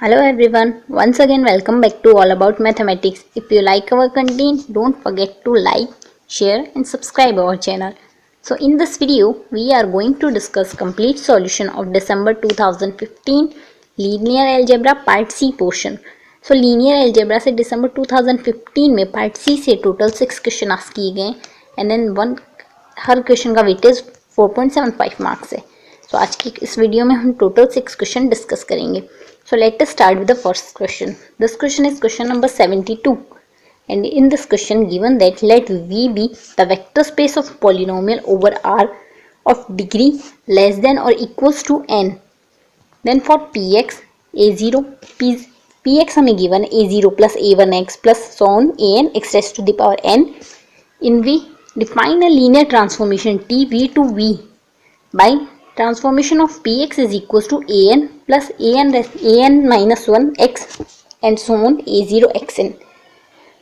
Hello everyone, once again welcome back to All About Mathematics. If you like our content, don't forget to like, share and subscribe our channel. So in this video, we are going to discuss complete solution of December 2015 Linear Algebra Part C portion. So Linear Algebra से December 2015 में Part C से total 6 question ask किए गए and then her question का weightage 4.75 marks है. तो आज की इस वीडियो में हम टोटल 6 क्वेश्चन डिस्कस करेंगे. So let us start with the first question. This question is question number 72. And in this question given that let V be the vector space of polynomial over R of degree less than or equals to n. Then for Px, A0, Px हमें given A0 plus A1x plus so on an x raised to the power n. In V, define a linear transformation TV to V by transformation of Px is equals to an plus an minus 1 x and so on a0 xn.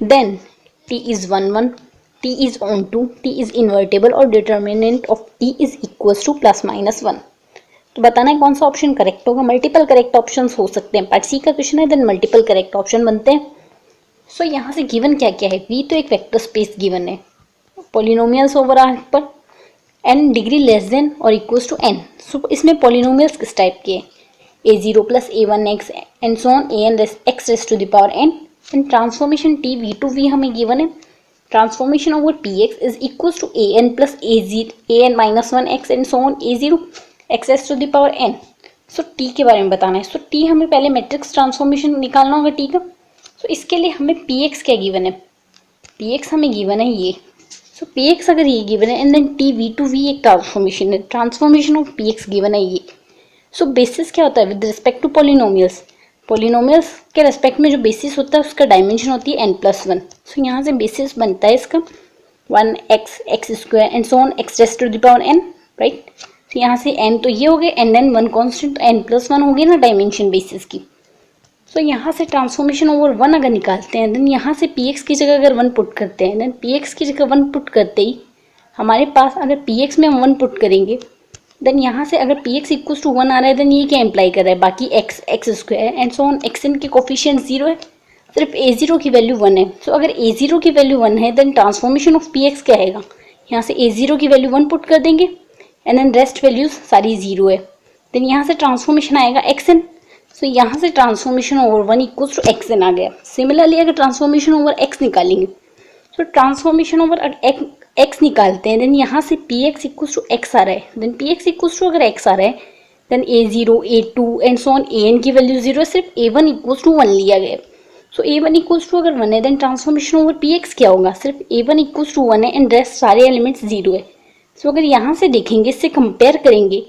Then t is 1 1, t is onto, t is invertible और determinant of t is equals to plus minus 1. तो बताना है कौन सा option correct होगा. Multiple correct options हो सकते हैं. पार्ट सी का क्वेश्चन है, देन मल्टीपल करेक्ट ऑप्शन बनते हैं. सो यहाँ से गिवन क्या क्या है. वी तो एक वेक्टर स्पेस गिवन है पॉलिनोमियल्स ओवर आर पर एन डिग्री लेस देन और इक्वल्स टू एन. सो इसमें पॉलिनोमियल्स किस टाइप के हैं. a0 plus a1x and so on an x raise to the power n. And transformation t v to v हमें given है. Transformation over px is equals to an plus an minus 1 x and so on a0 x raise to the power n. So t के बारे में बताना है. सो t हमें पहले matrix transformation निकालना होगा t का. सो इसके लिए हमें px क्या गिवन है. px हमें गिवन है ये. सो px अगर ये गिवन है and then t v to v एक ट्रांसफॉर्मेशन है. ट्रांसफॉर्मेशन ऑफ px गिवन है ये. सो बेसिस क्या होता है with respect to polynomials. Polynomials के रेस्पेक्ट में जो बेसिस होता है उसका डायमेंशन होती है n+1. सो यहाँ से बेसिस बनता है इसका 1x x square and so on x raise to the power n, right. तो यहाँ से n तो ये हो गए एंड देन 1 कॉन्स्टेंट n+1 हो गई ना डायमेंशन बेसिस की. सो यहाँ से ट्रांसफॉर्मेशन ओवर 1 अगर निकालते हैं देन यहाँ से px की जगह अगर 1 पुट करते हैं देन px की जगह 1 पुट करते ही हमारे पास अगर px में हम 1 पुट करेंगे देन यहाँ से अगर px इक्वल्स टू 1 आ रहा है देन ये क्या इंप्लाई कर रहा है. बाकी x square and so on xn के कोफिशिएंट 0 है, सिर्फ a0 की वैल्यू 1 है. सो अगर a0 की वैल्यू 1 है देन ट्रांसफॉर्मेशन ऑफ px क्या आएगा. यहाँ से a0 की वैल्यू 1 पुट कर देंगे एंड देन रेस्ट वैल्यूज सारी 0 है. देन यहाँ से ट्रांसफॉर्मेशन आएगा xn. सो यहाँ से transformation over 1 equals to xn आ गया. सिमिलरली अगर ट्रांसफॉर्मेशन ओवर x निकालेंगे तो ट्रांसफॉर्मेशन ओवर x निकालते हैं देन यहाँ से px इक्वल्स टू x आ रहा है. देन px इक्वल्स टू अगर x आ रहा है then a0 a2 and so on an की वैल्यू 0 है, सिर्फ a1 इक्वल्स टू 1 लिया गया. सो a1 इक्वल्स टू अगर 1 है देन ट्रांसफॉर्मेशन ओवर px क्या होगा. सिर्फ a1 इक्वल्स टू 1 है एंड रेस्ट सारे एलिमेंट्स 0 है. सो अगर यहाँ से देखेंगे इससे कंपेयर करेंगे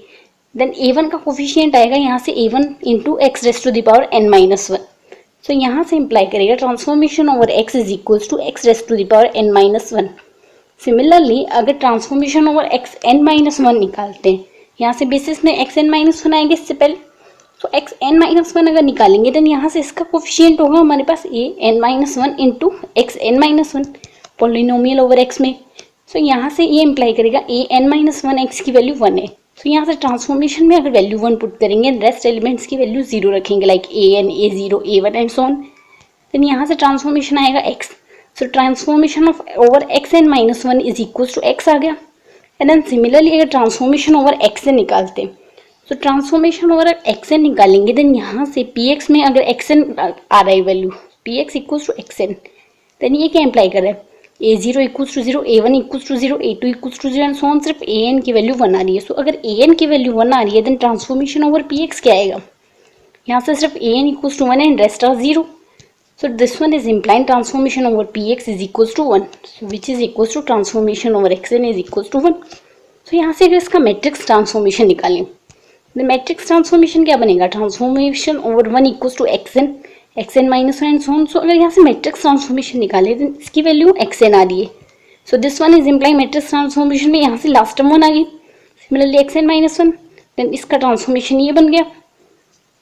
देन a1 का कोफिशिएंट आएगा यहाँ से a1 into x raise to the power n minus 1. So यहाँ से इंप्लाई करेगा transformation over x is equals to x raise to the power n minus 1. Similarly अगर transformation over x n minus 1 निकालते हैं यहाँ से बेसिस में x n minus 1 आएंगे इससे पहले. तो x n माइनस 1 अगर निकालेंगे देन यहाँ से इसका कोफिशिएंट होगा हमारे पास a n minus 1 into x n minus 1 polynomial over x में. सो यहाँ से ये इंप्लाई करेगा a n माइनस 1 x की वैल्यू 1 है. तो यहाँ से ट्रांसफॉर्मेशन में अगर वैल्यू 1 पुट करेंगे रेस्ट एलिमेंट्स की वैल्यू 0 रखेंगे like an a0 a1 and so on. Then यहाँ से ट्रांसफॉर्मेशन आएगा x. So transformation of over xn minus 1 is equals to x आ गया. एंड देन सिमिलरली अगर ट्रांसफॉर्मेशन ओवर xn निकालते हैं तो ट्रांसफॉर्मेशन ओवर xn निकालेंगे देन यहाँ से px में अगर xn आ रहा है value px equals to xn then ये क्या इंप्लाई कर रहा है a0 equals to 0 a1 equals to 0 a2 equals to 0 and so on. सिर्फ an की वैल्यू 1 आ रही है. सो अगर an की वैल्यू 1 आ रही है देन ट्रांसफॉर्मेशन ओवर px क्या आएगा. यहाँ से सिर्फ an equals to 1 and rest are 0. So this one is implying transformation over px is equals to 1 which is equals to transformation over xn is equals to 1. So यहाँ से अगर इसका matrix transformation निकालें द मैट्रिक्स ट्रांसफॉर्मेशन क्या बनेगा. Transformation over 1 equals to xn minus 1 and so on. So अगर यहाँ से मैट्रिक्स ट्रांसफॉर्मेशन निकाले देन इसकी वैल्यू xn आ रही है. सो this one is implying matrix transformation में यहाँ से लास्ट टर्म 1 आ गई. सिमिलरली xn माइनस 1 देन इसका ट्रांसफॉर्मेशन ये बन गया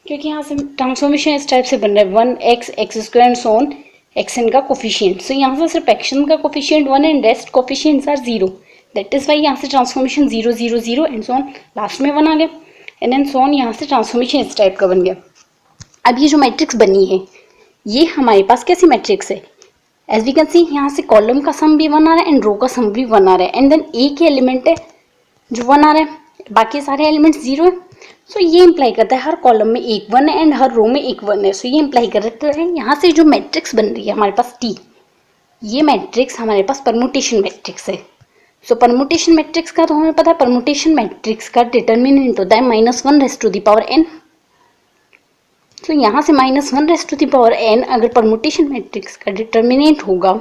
क्योंकि यहाँ से ट्रांसफॉर्मेशन इस टाइप से बन रहा है 1x x square and so on xn का कोफिशिएंट. सो यहाँ से सिर्फ xn का coefficient 1 and rest coefficients are 0. That is y यहाँ से transformation 0 0 0 and so on last में 1 आ गया एंड देन सो ऑन. यहाँ से ट्रांसफॉर्मेशन इस टाइप का बन गया. अब ये जो मैट्रिक्स बनी है ये हमारे पास कैसी मैट्रिक्स है, एज वी कैन सी यहाँ से कॉलम का सम भी 1 आ रहा है एंड रो का सम भी 1 आ रहा है एंड देन एक ही एलिमेंट है जो 1 आ रहा है, बाकी सारे एलिमेंट 0 है। सो ये इंप्लाई करता है हर कॉलम में एक 1 है एंड हर रो में एक 1 है। सो ये इंप्लाई करता है यहाँ से जो मैट्रिक्स बन रही है हमारे पास T, ये मैट्रिक्स हमारे पास परमुटेशन मैट्रिक्स है। सो परमुटेशन मैट्रिक्स का तो हमें पता है, परमुटेशन मैट्रिक्स का डिटर्मिनेंट होता है -1⁻n। तो यहाँ से -1⁻n अगर परमुटेशन मैट्रिक्स का डिटर्मिनेंट होगा,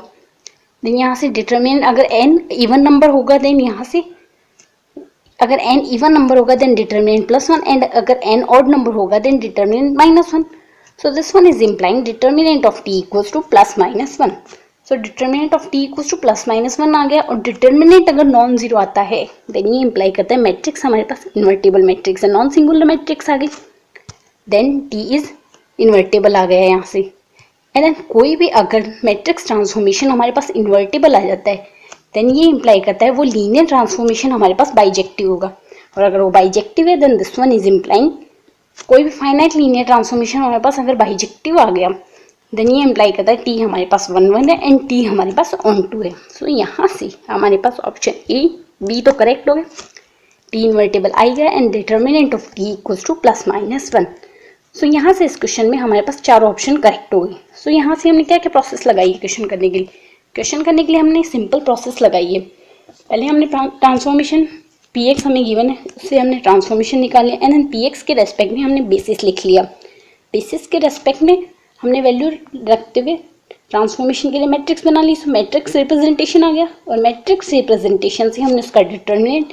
देन यहाँ से डिटर्मिनेंट अगर n इवन नंबर होगा, देन यहाँ से अगर n इवन नंबर होगा देन डिटर्मिनेंट +1 एंड अगर n ऑड नंबर होगा then determinant -1। So this one is implying determinant of t equals to +-1। So determinant of t equals to +-1 आ गया, और डिटर्मिनेंट अगर नॉन जीरो आता है देन ये इंप्लाई करता है मैट्रिक्स हमारे पास इन्वर्टेबल मैट्रिक्स है, नॉन सिंगुलर मैट्रिक्स आ गई, देन t इज इन्वर्टेबल आ गया यहाँ से। एंड देन कोई भी अगर मैट्रिक्स ट्रांसफॉर्मेशन हमारे पास इन्वर्टेबल आ जाता है देन ये इंप्लाई करता है वो लीनियर ट्रांसफॉर्मेशन हमारे पास बाइजेक्टिव होगा, और अगर वो बाइजेक्टिव है then this one is implying कोई भी फाइनाइट लीनियर ट्रांसफॉर्मेशन हमारे पास अगर बाइजेक्टिव आ गया देन ये इंप्लाई करता है t हमारे पास 1 है एंड t हमारे पास ऑन 2 है। सो यहाँ से हमारे पास ऑप्शन ए बी तो करेक्ट हो गया, t इन्वर्टेबल आई गया and determinant of t equals to +-1। So यहाँ से इस क्वेश्चन में हमारे पास चारों ऑप्शन करेक्ट हो गए। सो यहाँ से हमने क्या क्या प्रोसेस लगाई है क्वेश्चन करने के लिए, क्वेश्चन करने के लिए हमने सिंपल प्रोसेस लगाई है। पहले हमने ट्रांसफॉर्मेशन px हमें गिवन है उससे हमने ट्रांसफॉर्मेशन निकाली एंड देन px के रेस्पेक्ट में हमने बेसिस लिख लिया, बेसिस के रेस्पेक्ट में हमने वैल्यू रखते हुए ट्रांसफॉर्मेशन के लिए मैट्रिक्स बना ली। सो मैट्रिक्स रिप्रेजेंटेशन आ गया और मैट्रिक्स रिप्रेजेंटेशन से हमने उसका डिटर्मिनेंट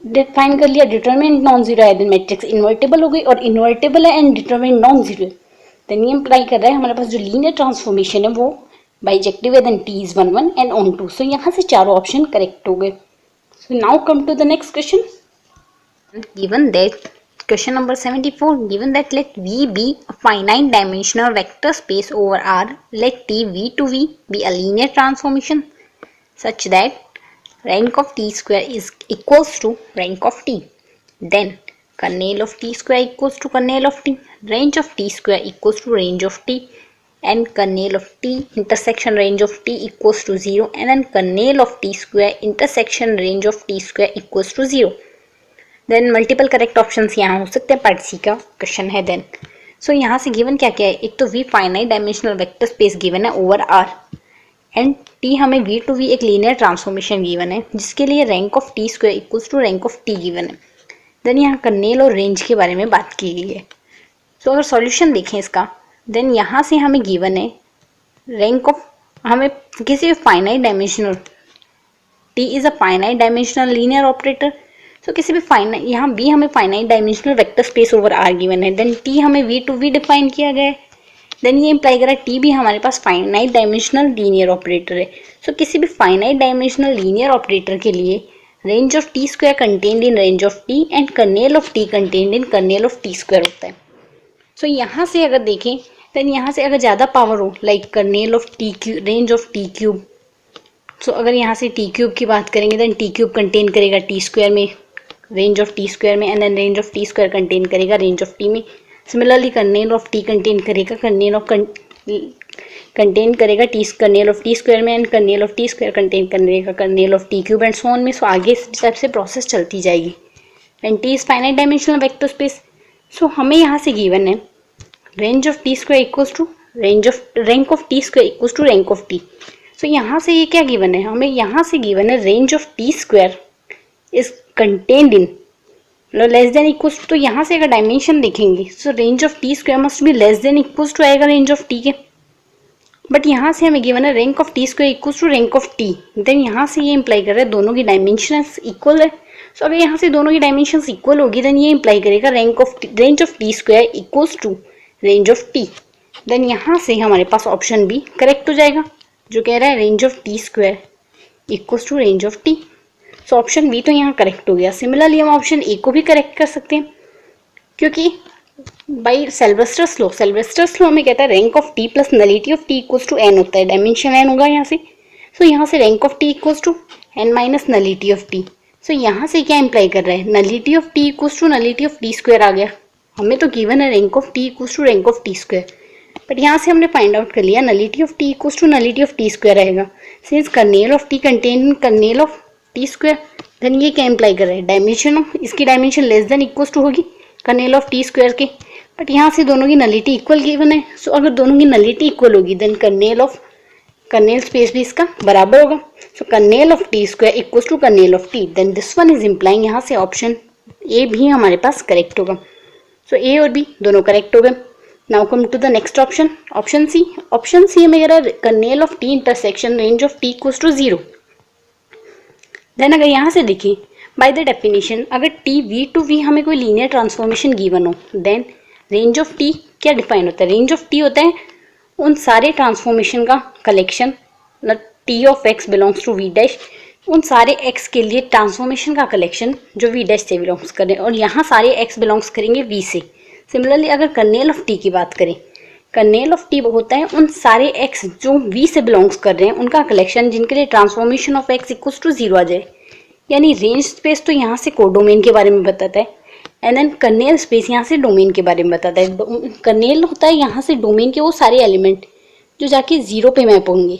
डिफाइन कर लिया, डिटर्मिनेंट नॉन जीरो है देन मैट्रिक्स इन्वर्टेबल हो गई, और इन्वर्टेबल है एंड डिटर्मिनेंट नॉन जीरो है देन ये इंप्लाई कर रहा है हमारे पास जो लीनियर ट्रांसफॉर्मेशन है वो बाइजेक्टिव है then t is 1 and on 2। सो यहाँ से चारों ऑप्शन करेक्ट हो गए। So now come to the next question, given that question number 74, given that let V be a finite dimensional vector space over R, let T V to V be a linear transformation such that rank of t square is equals to rank of t, then kernel of t square equals to kernel of t, range of t square equals to range of t, and kernel of t intersection range of t equals to 0, and then kernel of t square intersection range of t square equals to 0। देन multiple correct options यहाँ हो सकते हैं, part सी का question है। Then so यहाँ से given क्या क्या है, एक तो V finite dimensional vector space given है ओवर R एंड T हमें V टू V एक लीनियर ट्रांसफॉर्मेशन गिवन है जिसके लिए rank of t square equals to rank of t given है। देन यहाँ कर्नेल और रेंज के बारे में बात की गई है। सो अगर सॉल्यूशन देखें इसका, देन यहाँ से हमें गिवन है रैंक ऑफ, हमें किसी भी finite dimensional t is a finite dimensional linear operator, तो किसी भी फाइनाइट, यहाँ B हमें finite dimensional vector space over R given है, देन T हमें V टू V डिफाइन किया गया है, देन ये इंप्लाई कर रहा है T भी हमारे पास फाइनाइट डायमेंशनल लीनियर ऑपरेटर है। सो किसी भी फाइनाइट डायमेंशनल लीनियर ऑपरेटर के लिए range of t square contained in range of t and kernel of t contained in kernel of t square होता है। सो यहाँ से अगर देखें देन यहाँ से अगर ज़्यादा पावर हो like kernel of t cube range of t cube, so अगर यहाँ से t क्यूब की बात करेंगे देन t क्यूब कंटेन करेगा t स्क्वायर में रेंज ऑफ t स्क्वायर में, and then range of t square contain करेगा रेंज ऑफ t में। Similarly kernel of t contain करेगा कर्नेल ऑफ कंटेन करेगा t kernel of t square में, and kernel of t square contain करेगा kernel of t cube and so on में। So आगे इस type से process चलती जाएगी and t is finite dimensional vector space. So हमें यहाँ से गिवन है range of t square equals to range of rank of t square equals to rank of t। So यहाँ से ये क्या गिवन है, हमें यहाँ से गिवन है range of t square is contained in less than equals, तो यहाँ से अगर डायमेंशन देखेंगे so range of t square must be less than equals to आएगा रेंज ऑफ t के, बट यहाँ से हमें गिवन है rank of t square equals to rank of t, then यहाँ से ये इंप्लाई कर रहा है दोनों की डायमेंशंस इक्वल है। सो अगर यहाँ से दोनों की डायमेंशंस इक्वल होगी देन ये इंप्लाई करेगा range of t square equals to range of t, then यहाँ से हमारे पास ऑप्शन बी करेक्ट हो जाएगा जो कह रहा है range of t square equals to range of t। So option B तो यहाँ करेक्ट हो गया। सिमिलरली हम ऑप्शन ए को भी करेक्ट कर सकते हैं क्योंकि बाई सेल्वेस्टर्स लॉ हमें कहता है rank of T plus nullity of T equals to n होता है, डायमेंशन एन होगा यहाँ से। सो यहाँ से rank of T equals to n minus nullity of T. So यहाँ से क्या इंप्लाई कर रहा है, nullity of T equals to nullity of T square आ गया हमें तो गिवन है rank of T equals to rank of T square, but यहाँ से हमने फाइंड आउट कर लिया nullity of T equals to nullity of T square रहेगा। Since kernel of T contain kernel of T square, then ये क्या imply कर रहा है, डायमेंशन ऑफ इसकी dimension less than equals to होगी कर्नेल ऑफ टी स्क्वायर के, but यहाँ से दोनों की नलिटी इक्वल गिवन है। सो अगर दोनों की नलिटी इक्वल होगी देन कर्नेल स्पेस भी इसका बराबर होगा। So kernel of T square equals to kernel of T, then this one is implying, यहाँ से ऑप्शन ए भी हमारे पास करेक्ट होगा। सो ए और बी दोनों करेक्ट हो गए। Now come to the next option, option C. Option C में अगर kernel of T intersection range of T equals to 0, देन अगर यहाँ से देखें बाय द डेफिनेशन अगर टी वी टू वी हमें कोई लीनियर ट्रांसफॉर्मेशन गिवन हो, देन रेंज ऑफ टी क्या डिफाइन होता है, रेंज ऑफ टी होता है उन सारे ट्रांसफॉर्मेशन का collection, T of x belongs to V dash, उन सारे एक्स के लिए ट्रांसफॉर्मेशन का कलेक्शन जो वी डैश से बिलोंग्स करें, और यहाँ सारे एक्स बिलोंग्स करेंगे वी से। सिमिलरली अगर कर्नेल ऑफ टी की बात करें, कर्नेल ऑफ टी होता है उन सारे एक्स जो वी से बिलोंग्स कर रहे हैं उनका कलेक्शन जिनके लिए transformation of x equals to 0 आ जाए। यानी रेंज स्पेस तो यहाँ से कोडोमेन के बारे में बताता है, एंड देन कर्नेल स्पेस यहाँ से डोमेन के बारे में बताता है। कर्नेल होता है यहाँ से डोमेन के वो सारे एलिमेंट जो जाके 0 पे मैप होंगे,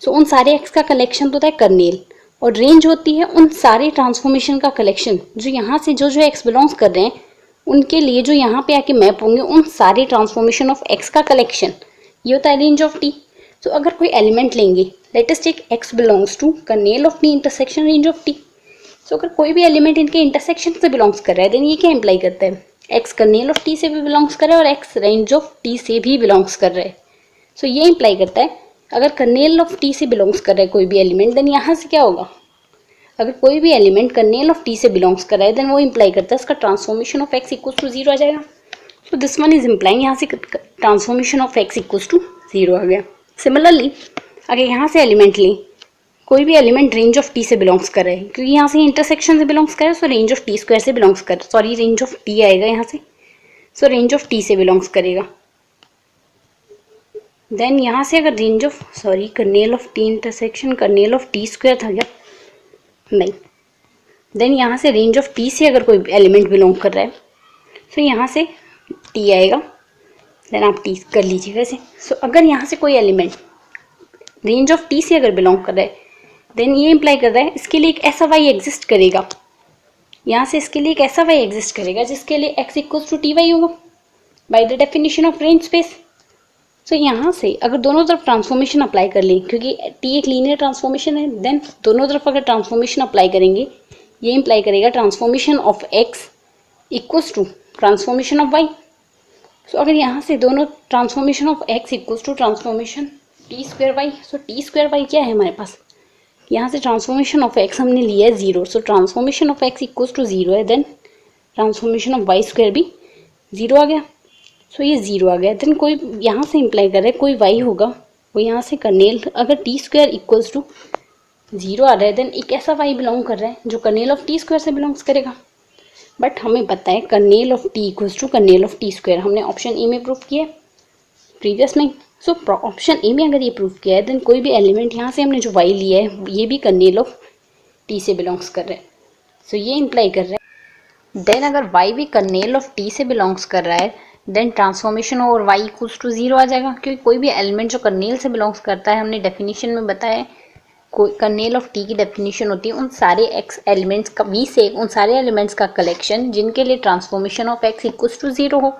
सो उन सारे एक्स का कलेक्शन होता है कर्नेल, और रेंज होती है उन सारे ट्रांसफॉर्मेशन का कलेक्शन जो यहाँ से जो जो एक्स बिलोंग्स कर रहे हैं उनके लिए जो यहाँ पे आके मैप होंगे उन सारे ट्रांसफॉर्मेशन ऑफ एक्स का कलेक्शन, ये होता है रेंज ऑफ टी। सो अगर कोई एलिमेंट लेंगे, let us take x belongs to kernel of T intersection range of T. So अगर कोई भी एलिमेंट इनके इंटरसेक्शन से बिलोंग्स कर रहा है, देन ये क्या इंप्लाई करता है, एक्स कर्नेल ऑफ टी से भी बिलोंग्स कर रहा है और एक्स रेंज ऑफ टी से भी बिलोंग्स कर रहा है। सो ये इंप्लाई करता है अगर कर्नेल ऑफ टी से बिलोंग्स कर रहा है कोई भी एलिमेंट, देन यहाँ से क्या होगा, अगर कोई भी एलिमेंट कर्नेल ऑफ टी से बिलोंग्स कर रहा है देन वो इंप्लाई करता है इसका transformation of x equals to 0 आ जाएगा। So this one is implying, यहाँ से transformation of x equals to 0 आ गया। सिमिलरली अगर यहाँ से एलिमेंट लें, कोई भी एलिमेंट रेंज ऑफ टी से बिलोंग्स कर रहा है, क्योंकि यहाँ से इंटरसेक्शन से बिलोंग्स कर रहा है, सो रेंज ऑफ टी स्क्वायर से बिलोंग्स कर, सॉरी रेंज ऑफ टी आएगा यहाँ से, सो रेंज ऑफ टी से बिलोंग्स करेगा। देन यहाँ से अगर range of kernel of T intersection kernel of T square था क्या, नहीं, देन यहाँ से रेंज ऑफ टी से अगर कोई एलिमेंट बिलोंग कर रहा है, सो यहाँ से टी आएगा, देन आप टी कर लीजिए वैसे। सो अगर यहाँ से कोई एलिमेंट रेंज ऑफ टी से अगर बिलोंग कर रहा है, देन ये इंप्लाई कर रहा है इसके लिए एक ऐसा वाई एग्जिस्ट करेगा, यहाँ से इसके लिए एक ऐसा वाई एग्जिस्ट करेगा जिसके लिए x equals to T y होगा by the definition of range space. So यहाँ से अगर दोनों तरफ ट्रांसफॉर्मेशन अप्लाई कर लें, क्योंकि टी एक लीनियर ट्रांसफॉर्मेशन है, देन दोनों तरफ अगर ट्रांसफॉर्मेशन अप्लाई करेंगे ये इंप्लाई करेगा transformation of x equals to transformation of y. So अगर यहाँ से दोनों transformation of x equals to transformation T square y, so T square y क्या है हमारे पास, यहाँ से ट्रांसफॉर्मेशन ऑफ एक्स हमने लिया है 0, so transformation of x equals to 0 है, then transformation of y square भी 0 आ गया। सो ये 0 आ गया, देन कोई यहाँ से इंप्लाई कर रहा है कोई वाई होगा, वो यहाँ से कर्नेल अगर टी स्क्वायर इक्वल्स टू 0 आ रहा है, देन एक ऐसा वाई बिलोंग कर रहा है जो कर्नेल ऑफ टी स्क्वायर से बिलोंग्स करेगा। बट हमें पता है kernel of T equals to kernel of T square, हमने ऑप्शन ए में प्रूव किया है प्रीवियस में। सो ऑप्शन ए में अगर ये प्रूव किया है, देन कोई भी एलिमेंट यहाँ से हमने जो वाई लिया है ये भी कर्नेल ऑफ टी से बिलोंग्स कर रहा है। सो ये इंप्लाई कर रहा है, देन अगर वाई भी कर्नेल ऑफ टी से बिलोंग्स कर रहा है, then transformation over y equals to 0 आ जाएगा, क्योंकि कोई भी एलिमेंट जो कर्नेल से बिलोंग्स करता है, हमने डेफिनेशन में बताया कोई कर्नेल ऑफ टी की डेफिनेशन होती है उन सारे एक्स एलिमेंट्स का वी से उन सारे एलिमेंट्स का कलेक्शन जिनके लिए transformation of x equals to 0 हो।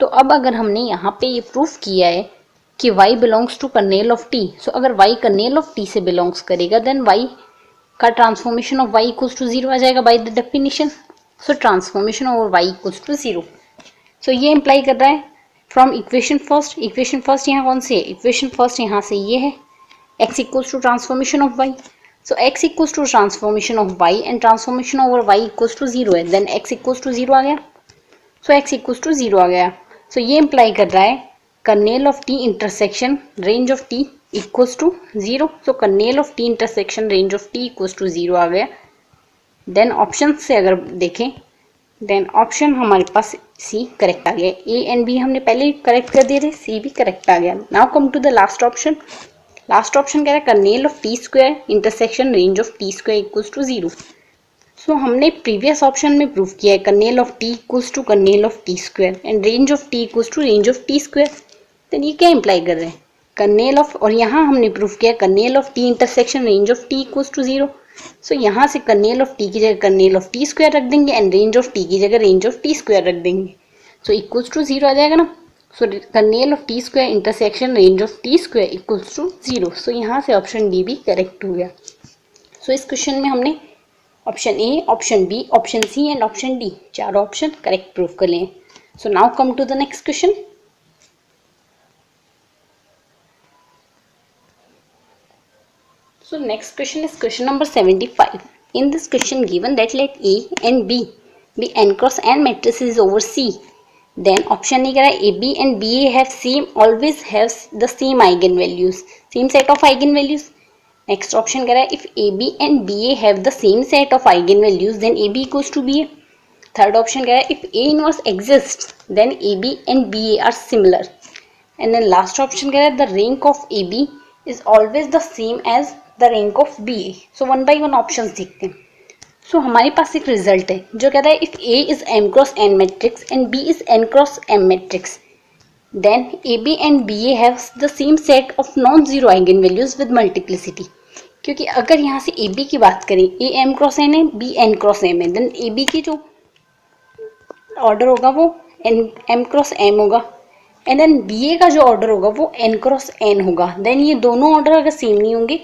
तो अब अगर हमने यहाँ पे ये प्रूफ किया है कि y belongs to kernel of T, so अगर y कर्नेल ऑफ टी से बिलोंग्स करेगा, देन y का transformation of y equals to 0 आ जाएगा by the definition. So transformation over y equals to 0। So ये इंप्लाई कर रहा है फ्रॉम इक्वेशन फर्स्ट यहाँ कौन सी है, इक्वेशन फर्स्ट यहाँ से ये है x equals to transformation of y। So x equals to transformation of y and transformation over y equals to 0 है, देन x इक्वल्स टू 0 आ गया। सो x इक्वल्स टू 0 आ गया। सो ये इंप्लाई कर रहा है kernel of T intersection range of T equals to 0। So kernel of T intersection range of T equals to 0 आ गया। देन ऑप्शन से अगर देखें, देन ऑप्शन हमारे पास सी करेक्ट आ गया, ए एंड बी हमने पहले ही करेक्ट कर दिए थे, सी भी करेक्ट आ गया। Now come to the last option. Last option कह रहा है kernel of T square intersection range of T square equals to 0। So हमने प्रीवियस ऑप्शन में प्रूव किया है kernel of T equals to kernel of T square and range of T equals to range of T square. Then ये क्या imply कर रहे हैं, kernel of, और यहाँ हमने प्रूव किया kernel of T intersection range of T equals to 0। So यहाँ से कर्नेल ऑफ टी की जगह कर्नेल ऑफ टी स्क्वायर रख देंगे एंड रेंज ऑफ टी की जगह रेंज ऑफ टी स्क्वायर रख देंगे। सो इक्वल्स टू 0 आ जाएगा ना। So kernel of T square intersection range of T square equals to 0। So यहाँ से ऑप्शन डी भी करेक्ट हो गया। सो इस क्वेश्चन में हमने option A, option B, option C and option D चारों ऑप्शन करेक्ट प्रूव कर लिए। So now come to the next question. So next question is question number 75. In this question given that let A and B be n cross n matrices over C, then option नहीं करा AB and BA have same, always have the same eigenvalues, same set of eigenvalues. Next option करा if AB and BA have the same set of eigenvalues then AB equals to BA. Third option करा if A inverse exists then AB and BA are similar. And then last option करा the rank of AB is always the same as the rank of B A. So one by one option देखते हैं। सो हमारे पास एक result है जो कहता है if A is m cross n matrix and B is n cross m matrix then A B and B A have the same set of non zero eigen values with multiplicity. क्योंकि अगर यहाँ से A B की बात करें, A m cross n है, B n cross m है, then A B की जो ऑर्डर होगा वो एन एम क्रॉस एम होगा एंड देन बी ए का जो ऑर्डर होगा वो एन क्रॉस एन होगा। देन ये दोनों ऑर्डर अगर सेम नहीं होंगे,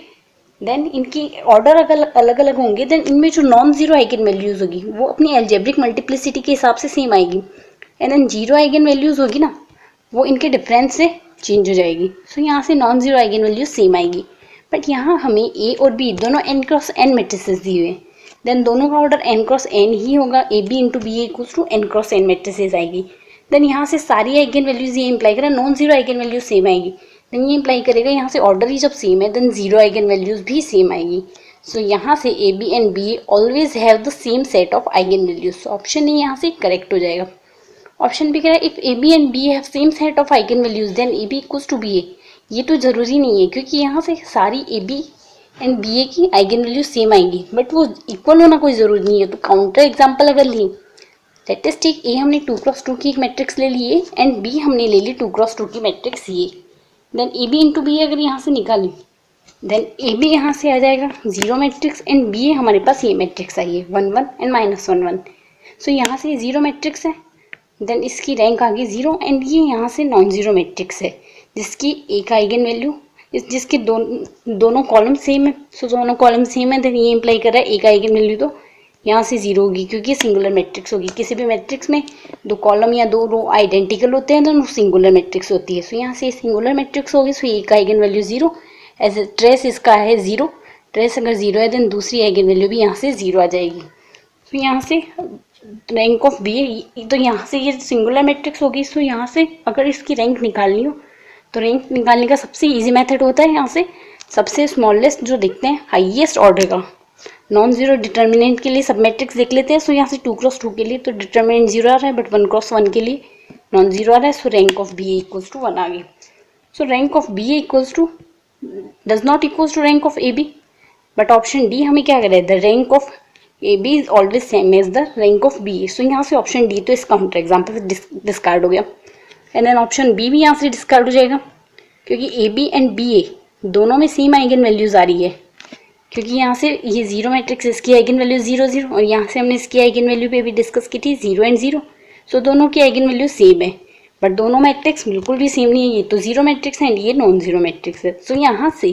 देन इनकी ऑर्डर अगर अलग अलग होंगे, देन इनमें जो नॉन जीरो आइगन वैल्यूज होगी वो अपनी एल्जेब्रिक मल्टीप्लिसिटी के हिसाब से सेम आएगी and then zero eigen values होगी ना वो इनके डिफरेंस से चेंज हो जाएगी। सो यहाँ से non zero eigen values same आएगी। बट यहाँ हमें ए और बी दोनों एन क्रॉस एन मैट्रिसेस दिए हुए हैं, देन दोनों का ऑर्डर एन क्रॉस एन ही होगा। A B into B equals to n cross n matrices आएगी। देन यहाँ से सारी आइगन वैल्यूज ये इंप्लाई करें non zero eigen values same आएगी। देन ये इंप्लाई करेगा यहाँ से ऑर्डर ही जब सेम है देन जीरो आइगन वैल्यूज भी सेम आएगी। सो यहाँ से A B and B always have the same set of eigen values. Option A यहाँ से करेक्ट हो जाएगा। ऑप्शन बी कह रहा है if A B and B have same set of eigen values then A B equals to B A. ये तो जरूरी नहीं है क्योंकि यहाँ से सारी A B and B A की आइगन वैल्यूज सेम आएगी, बट वो इक्वल होना कोई जरूरी नहीं है। तो काउंटर एग्जाम्पल अगर ली, लेट अस टेक ए हमने 2x2 की एक मैट्रिक्स ले ली है एंड बी हमने ले ली 2x2 की मैट्रिक्स ये। Then A B into B अगर यहाँ से निकाली देन ए बी यहाँ से आ जाएगा जीरो मैट्रिक्स एंड बी ए हमारे पास ये मैट्रिक्स आई है 1 1 एंड -1 1। सो यहाँ से जीरो मैट्रिक्स है, देन इसकी रैंक आ गई 0 एंड ये यहाँ से नॉन जीरो मैट्रिक्स है जिसकी एक आइगन वैल्यू जिसके दोनों कॉलम सेम है। सो दोनों कॉलम सेम है, देन ये इंप्लाई कर रहा है एक आइगन वैल्यू तो यहाँ से 0 होगी क्योंकि सिंगुलर मैट्रिक्स होगी। किसी भी मैट्रिक्स में दो कॉलम या दो रो आइडेंटिकल होते हैं तो सिंगुलर मैट्रिक्स होती है। सो यहाँ से सिंगुलर मैट्रिक्स होगी। सो एक eigen value 0 as a trace इसका है 0। ट्रेस अगर 0 है देन दूसरी आइगन वैल्यू भी यहाँ से 0 आ जाएगी। तो यहाँ से रैंक ऑफ बी, तो यहाँ से ये सिंगुलर मैट्रिक्स होगी। सो यहाँ से अगर इसकी रैंक निकालनी हो तो रैंक निकालने का सबसे ईजी मेथड होता है यहाँ से सबसे स्मॉलेस्ट जो देखते हैं हाईएस्ट ऑर्डर का नॉन जीरो डिटर्मिनेंट के लिए सब मैट्रिक्स देख लेते हैं। सो यहाँ से 2x2 के लिए तो डिटर्मिनेंट 0 आ रहा है बट 1x1 के लिए नॉन जीरो आ रहा है। So rank of B equals to 1 आ गई। So rank of B equals to does not equals to rank of A B, but option D हमें क्या करे, the rank of A B is always same as the rank of B. So यहाँ से option D तो इस counter example से discard हो गया एंड देन ऑप्शन बी भी यहाँ से डिस्कार्ड हो जाएगा क्योंकि ए बी एंड बी ए दोनों में सेम आइगन वैल्यूज आ रही है। क्योंकि यहाँ से ये जीरो मैट्रिक्स इसकी आइगन वैल्यू 0 0 और यहाँ से हमने इसकी आइगन वैल्यू पे भी डिस्कस की थी 0 एंड 0। सो दोनों की आइगन वैल्यू सेम है बट दोनों मैट्रिक्स बिल्कुल भी सेम नहीं है। ये तो जीरो मैट्रिक्स है एंड ये नॉन जीरो मैट्रिक्स है। सो यहाँ से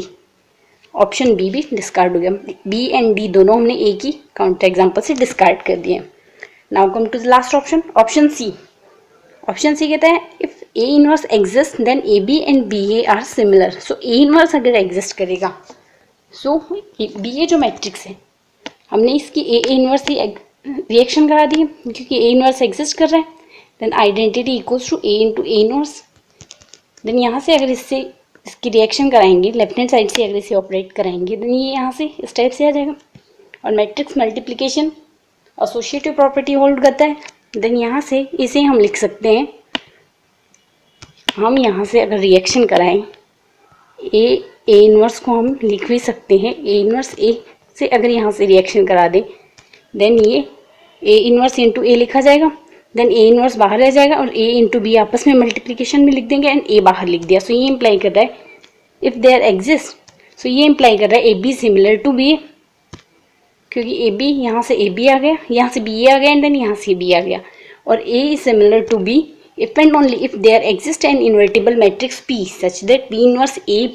ऑप्शन बी भी डिस्कार्ड हो गया। बी एंड डी दोनों हमने ए की काउंटर एग्जाम्पल से डिस्कार्ड कर दिए। Now come to the last option, option C. Option C कहता है if A inverse exist then A B and B A are similar. So A inverse अगर exist करेगा सो बी ए जो matrix है हमने इसकी ए इनवर्स ही रिएक्शन करा दी क्योंकि ए इनवर्स एग्जिस्ट कर रहा है। Then identity equals to A into A inverse. Then यहाँ से अगर इससे इसकी रिएक्शन कराएंगे लेफ्ट हैंड साइड से अगर इसे ऑपरेट कराएंगे देन ये यहाँ से इस टाइप से आ जाएगा और matrix multiplication associative property hold करता है। देन यहाँ से इसे हम लिख सकते हैं, हम यहाँ से अगर रिएक्शन कराएं ए इनवर्स को हम लिख भी सकते हैं। ए इनवर्स ए से अगर यहाँ से रिएक्शन करा दें देन ये ए इनवर्स इंटू ए लिखा जाएगा, देन ए इनवर्स बाहर रह जाएगा और ए इंटू बी आपस में मल्टीप्लिकेशन में लिख देंगे एंड ए बाहर लिख दिया। सो ये इंप्लाई कर रहा है इफ देयर एग्जिस्ट, सो ये इंप्लाई कर रहा है A B similar to B A, क्योंकि ए बी यहाँ से ए बी आ गया, यहाँ से बी ए आ गया एंड देन यहाँ से बी आ गया, और A is similar to B if and only if there exist an invertible matrix P such that P inverse A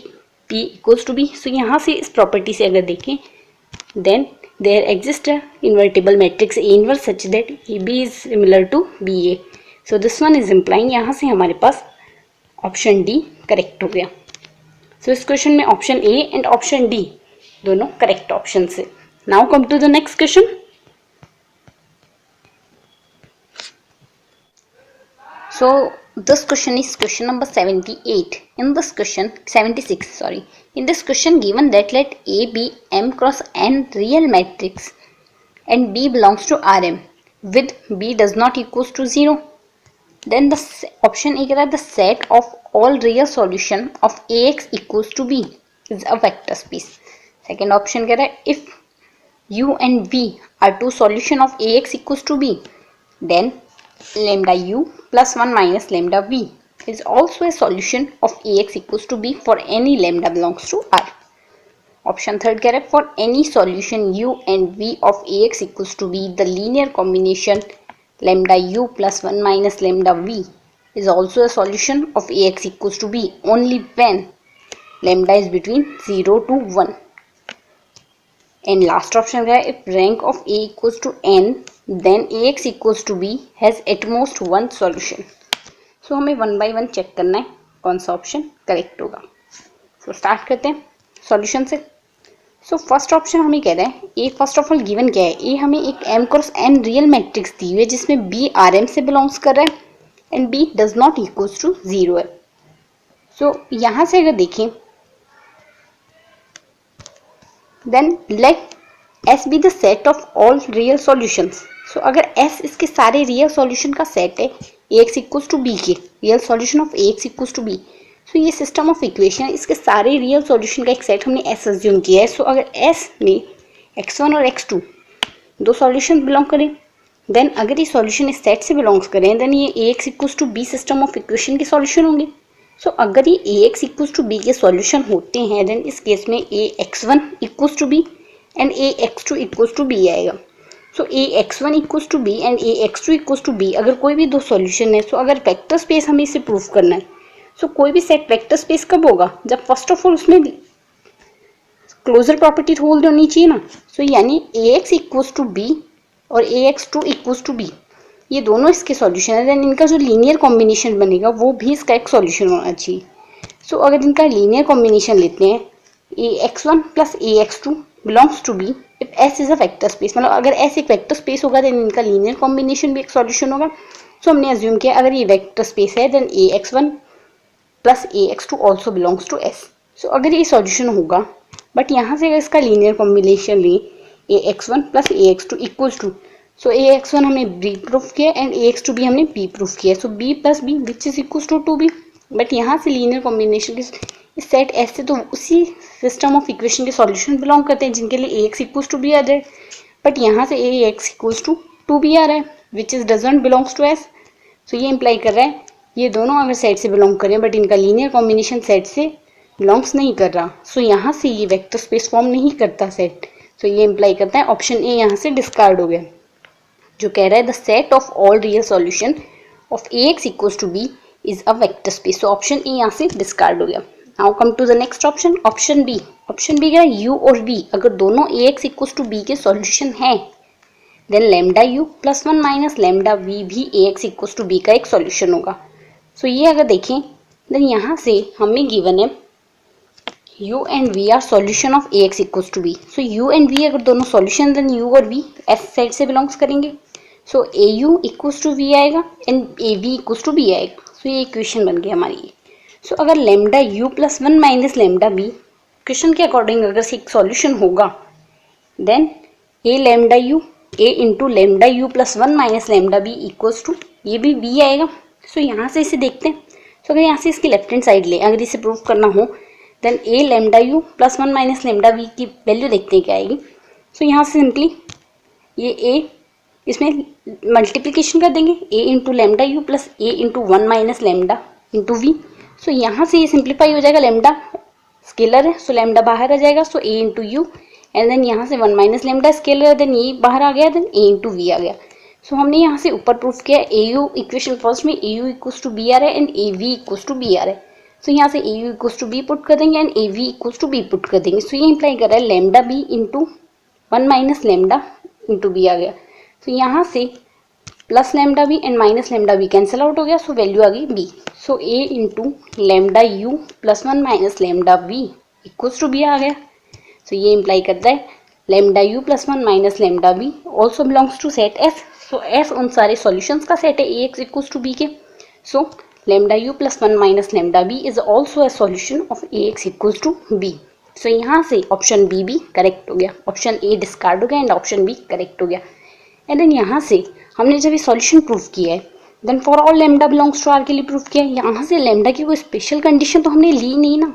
P equals to B. So यहाँ से इस प्रॉपर्टी से अगर देखें then there exist invertible matrix A inverse such that A B is similar to B A. So this one is implying, यहाँ से हमारे पास ऑप्शन डी करेक्ट हो गया। सो इस क्वेश्चन में option A and option D दोनों करेक्ट ऑप्शन है। Now come to the next question. So this question is question number 78. In this question 76, sorry. In this question given that let A be M cross N real matrix and B belongs to Rm with B does not equals to 0. Then the option A the set of all real solution of Ax equals to B is a vector space. Second option if U and V are two solution of Ax equals to B, then lambda u plus 1 minus lambda v is also a solution of Ax equals to B for any lambda belongs to R. Option third for any solution u and v of Ax equals to B, the linear combination lambda u plus 1 minus lambda v is also a solution of Ax equals to B only when lambda is between 0 to 1. And last option if rank of A equals to n then Ax equals to B has at most one solution. So हमें one by one check करना है कौन सा option correct होगा। So start करते हैं solution से। So first option हमें कह रहा है A first of all given क्या है, ए हमें एक m cross n real matrix दी हुई है जिसमें b Rm से बिलोंग्स कर रहा है and b does not equals to 0 है। सो यहाँ से अगर देखें then let S be the set of all real solutions. So अगर S इसके सारे रियल सॉल्यूशन का सेट है Ax इक्वल्स टू बी के, real solution of Ax equals to B, so ये सिस्टम ऑफ इक्वेशन इसके सारे रियल सॉल्यूशन का एक सेट हमने S अज्यूम किया है। सो अगर S में x1 और x2 दो सॉल्यूशन बिलोंग करें, देन अगर ये सॉल्यूशन इस सेट से बिलोंग्स करें देन ये Ax equals to B system of equation के सॉल्यूशन होंगे। सो अगर ये Ax इक्वल्स टू बी के सॉल्यूशन होते हैं देन इस केस में Ax1 equals to B and Ax2 equals to B आएगा। So Ax1 equals to B and Ax2 equals to B अगर कोई भी दो सॉल्यूशन है, सो अगर वेक्टर स्पेस हमें इसे प्रूव करना है, सो कोई भी सेट वेक्टर स्पेस कब होगा जब फर्स्ट ऑफ ऑल उसमें क्लोजर प्रॉपर्टी होल्ड होनी चाहिए ना। सो यानी Ax इक्वल्स टू बी और Ax2 इक्वल्स टू बी ये दोनों इसके सॉल्यूशन है, देन इनका जो लीनियर कॉम्बिनेशन बनेगा वो भी इसका एक सॉल्यूशन होना चाहिए। सो अगर इनका लीनियर कॉम्बिनेशन लेते हैं Ax1 plus Ax2 belongs to B if S is a vector space, मतलब अगर S एक वेक्टर स्पेस होगा देन इनका लीनियर कॉम्बिनेशन भी एक सॉल्यूशन होगा। सो हमने अज्यूम किया अगर ये वेक्टर स्पेस है then Ax1 plus Ax2 also belongs to S। So अगर ये सॉल्यूशन होगा बट यहाँ से अगर इसका लीनियर कॉम्बिनेशन लें Ax1 plus Ax2 equals to, so Ax1 हमने B प्रूफ किया एंड Ax2 भी हमने B प्रूफ किया, so B plus B which is equals to 2B। But यहाँ से लीनियर कॉम्बिनेशन इस सेट S से तो उसी सिस्टम ऑफ इक्वेशन के सॉल्यूशन बिलोंग करते हैं जिनके लिए Ax इक्वल्स टू B आ रहा है, बट यहाँ से Ax इक्वल्स टू 2B आ रहा है which is doesn't belongs to S। So ये इंप्लाई कर रहा है ये दोनों अगर सेट से बिलोंग करें बट इनका लीनियर कॉम्बिनेशन सेट से बिलोंग्स नहीं कर रहा, सो यहाँ से ये वेक्टर स्पेस फॉर्म नहीं करता सेट। सो ये इंप्लाई करता है ऑप्शन ए यहाँ से डिस्कार्ड हो गया जो कह रहा है the set of all real solution of Ax equals to B is a vector space. So option A यहाँ से डिस्कार्ड हो गया। Now come to the next option, option B. Option B क्या है u और v अगर दोनों Ax equals to B के सॉल्यूशन हैं then lambda u plus 1 minus lambda v भी Ax इक्वल्स टू B का एक सॉल्यूशन होगा। सो ये अगर देखें देन यहाँ से हमें गिवन है u and v are solution of Ax equals to B। So u and v अगर दोनों सॉल्यूशन देन u और v S साइड से बिलोंग्स करेंगे। So au equals to v आएगा and av equals to b आएगा। सो ये equation बन गई हमारी। सो अगर lambda u plus 1 minus lambda b question के अकॉर्डिंग अगर से एक सॉल्यूशन होगा then a lambda u a into lambda u plus 1 minus lambda b equals to ये भी b आएगा। सो यहाँ से इसे देखते हैं। सो अगर यहाँ से इसकी लेफ्ट हैंड साइड ले अगर इसे प्रूव करना हो then a lambda u plus 1 minus lambda b की वैल्यू देखते हैं क्या आएगी। सो यहाँ से सिंपली ये ए इसमें मल्टीप्लिकेशन कर देंगे, A into lambda u plus A into 1 minus lambda into v. So यहाँ से ये सिंप्लीफाई हो जाएगा, लेमडा स्केलर है सो लेमडा बाहर आ जाएगा, सो A into you and then यहाँ से 1 माइनस लेमडा स्केलर है, देन ये बाहर आ गया, देन ए इंटू वी आ गया। सो हमने यहाँ से ऊपर प्रूफ किया ए यू इक्वेशन फर्स्ट में A u equals to b आ रहा है and A v equals to b आ रहा है। सो यहाँ से A u equals to b put कर देंगे and A v equals to b put कर देंगे। सो ये इंप्लाई कर रहा है lambda b into 1 minus lambda into b आ गया। तो यहाँ से plus lambda b and minus lambda b cancel out हो गया, सो वैल्यू आ गई b. So A into lambda u plus 1 minus lambda b equals to b आ गया। सो ये इंप्लाई करता है lambda u plus 1 minus lambda b also belongs to set S. So S उन सारे सॉल्यूशंस का सेट है A x equals to B के। So lambda u plus 1 minus lambda b is also a solution of A x equals to B. So यहाँ से option B भी correct हो गया, ऑप्शन ए डिस्कार्ड हो गया एंड ऑप्शन बी करेक्ट हो गया। एंड देन यहाँ से हमने जब ये सॉल्यूशन प्रूफ किया है, then for all lambda belongs to R के लिए प्रूफ किया है। यहाँ से लेमडा की कोई स्पेशल कंडीशन तो हमने ली नहीं ना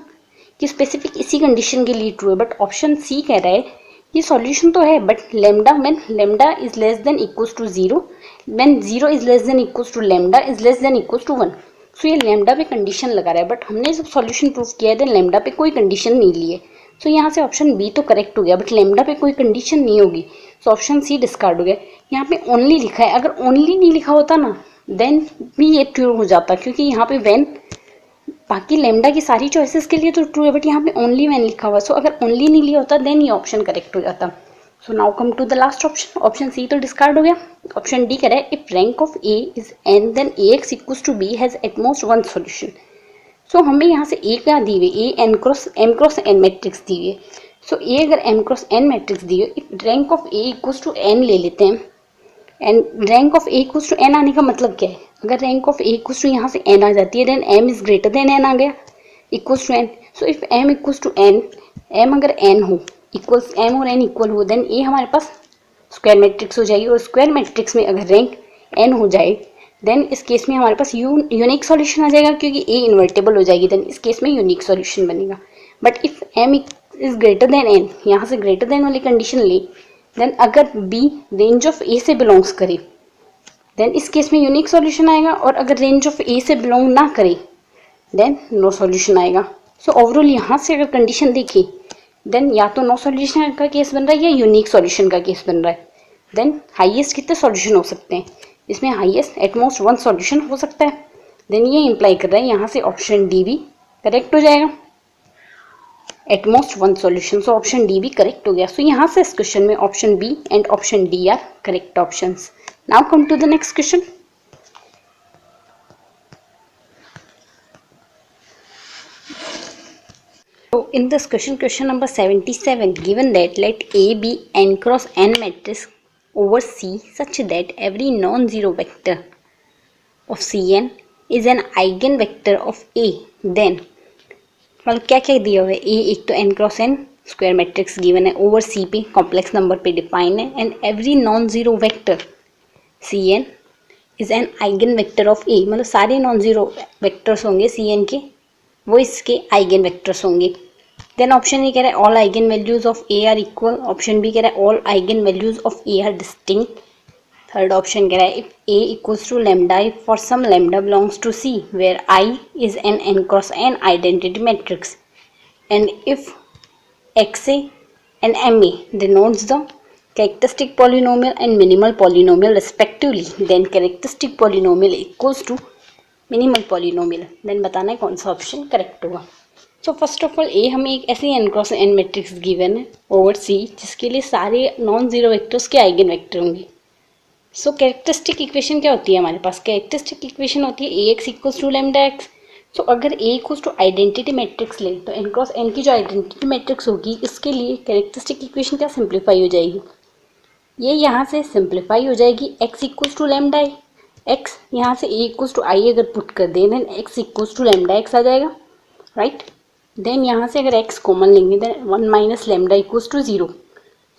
कि स्पेसिफिक इसी कंडीशन के लिए ट्रू है, बट ऑप्शन सी कह रहा है ये सॉल्यूशन तो है but lambda when lambda is less than equals to 0, when 0 is less than equals to lambda is less than equals to 1। So ये लेमडा पे कंडीशन लगा रहा है, बट हमने जब सॉल्यूशन प्रूफ किया है देन लेमडा पे कोई कंडीशन नहीं ली है। सो यहाँ से ऑप्शन बी तो करेक्ट हो गया, बट लेमडा पे कोई कंडीशन नहीं होगी, सो ऑप्शन सी डिस्कार्ड हो गया। यहाँ पे ओनली लिखा है, अगर ओनली नहीं लिखा होता ना देन भी ये ट्रू हो जाता, क्योंकि यहाँ पे व्हेन बाकी लेमडा की सारी चॉइसेस के लिए तो ट्रू है, बट यहाँ पे ओनली व्हेन लिखा हुआ। सो अगर ओनली नहीं लिया होता देन ये ऑप्शन करेक्ट हो जाता। So now come to the last option, option C तो डिस्कार्ड हो गया। ऑप्शन डी कह रहा है if rank of A is n then A x equals to b has at most one solution. So हमें यहाँ से ए क्या दी हुई, A m cross n matrix दी हुई है। सो ए अगर एम क्रॉस एन मैट्रिक्स दी हुई, if rank of A equals to N ले लेते हैं and rank of A equals to n आने का मतलब क्या है, अगर rank of A equals to यहाँ से एन आ जाती है then m is greater than n आ गया equals to n. So if m equals to n, m अगर एन हो इक्वल्स एम और एन इक्वल हो देन ए हमारे पास स्क्वायर मैट्रिक्स हो जाएगी, और स्क्वायर मैट्रिक्स में अगर रैंक एन हो जाए देन इस केस में हमारे पास यूनिक सॉल्यूशन आ जाएगा, क्योंकि ए इन्वर्टेबल हो जाएगी, देन इस केस में यूनिक सॉल्यूशन बनेगा। But if m is greater than n, यहाँ से ग्रेटर देन वाली कंडीशन ले, देन अगर बी रेंज ऑफ ए से बिलोंग्स करे देन इस केस में यूनिक सॉल्यूशन आएगा, और अगर रेंज ऑफ ए से बिलोंग ना करे देन नो सॉल्यूशन आएगा। सो ओवरऑल यहाँ से अगर कंडीशन देखी देन या तो नो सॉल्यूशन का केस बन रहा है या यूनिक सॉल्यूशन का केस बन रहा है। देन हाईएस्ट कितने सॉल्यूशन हो सकते हैं, इसमें हाईएस्ट एटमोस्ट वन सॉल्यूशन हो सकता है। देन ये इंप्लाई कर रहा है यहाँ से ऑप्शन डी भी करेक्ट हो जाएगा, at most one solution. So option D भी करेक्ट हो गया। सो यहाँ से इस क्वेश्चन में option B and option D are correct options. Now come to the next question. So in this question, question number 77, given that let A be n cross n matrix over C such that every non-zero vector of Cn is an eigenvector of A, then मतलब क्या क्या दिया हुआ है, A एक तो n cross n square matrix given है, over C पे कॉम्प्लेक्स नंबर पे डिफाइन है, and every non zero vector Cn is an eigen vector of A, मतलब सारे नॉन जीरो वेक्टर्स होंगे Cn के वो इसके आइगन वेक्टर्स होंगे। देन ऑप्शन ए कह रहा है all eigen values of A are equal, option B कह रहा है all eigen values of A are distinct, third option कह रहा है if A equals to lambda if for some lambda belongs to C where I is an n cross n identity matrix, and if x A and m A denotes the characteristic polynomial and minimal polynomial respectively, then characteristic polynomial equals to minimal polynomial. Then बताना है कौन सा option correct होगा। So first of all uh हमें एक ऐसी n cross n matrix given है over C जिसके लिए सारे नॉन जीरो वेक्टर्स के आइगन वेक्टर होंगे। सो कैरेक्टरिस्टिक इक्वेशन क्या होती है हमारे पास, कैरेक्टरिस्टिक इक्वेशन होती है A x equals to lambda x. So अगर A equals to identity matrix ले तो एन क्रॉस एन की जो आइडेंटिटी मैट्रिक्स होगी इसके लिए कैरेक्टरिस्टिक इक्वेशन क्या सिंप्लीफाई हो जाएगी, ये यहाँ से सिंप्लीफाई हो जाएगी x equals to lambda x, यहाँ से ए इक्वल्स टू आई अगर पुट कर दें then x equals to lambda x आ जाएगा, राइट। देन यहाँ से अगर एक्स कॉमन लेंगे then 1 minus lambda equals to 0।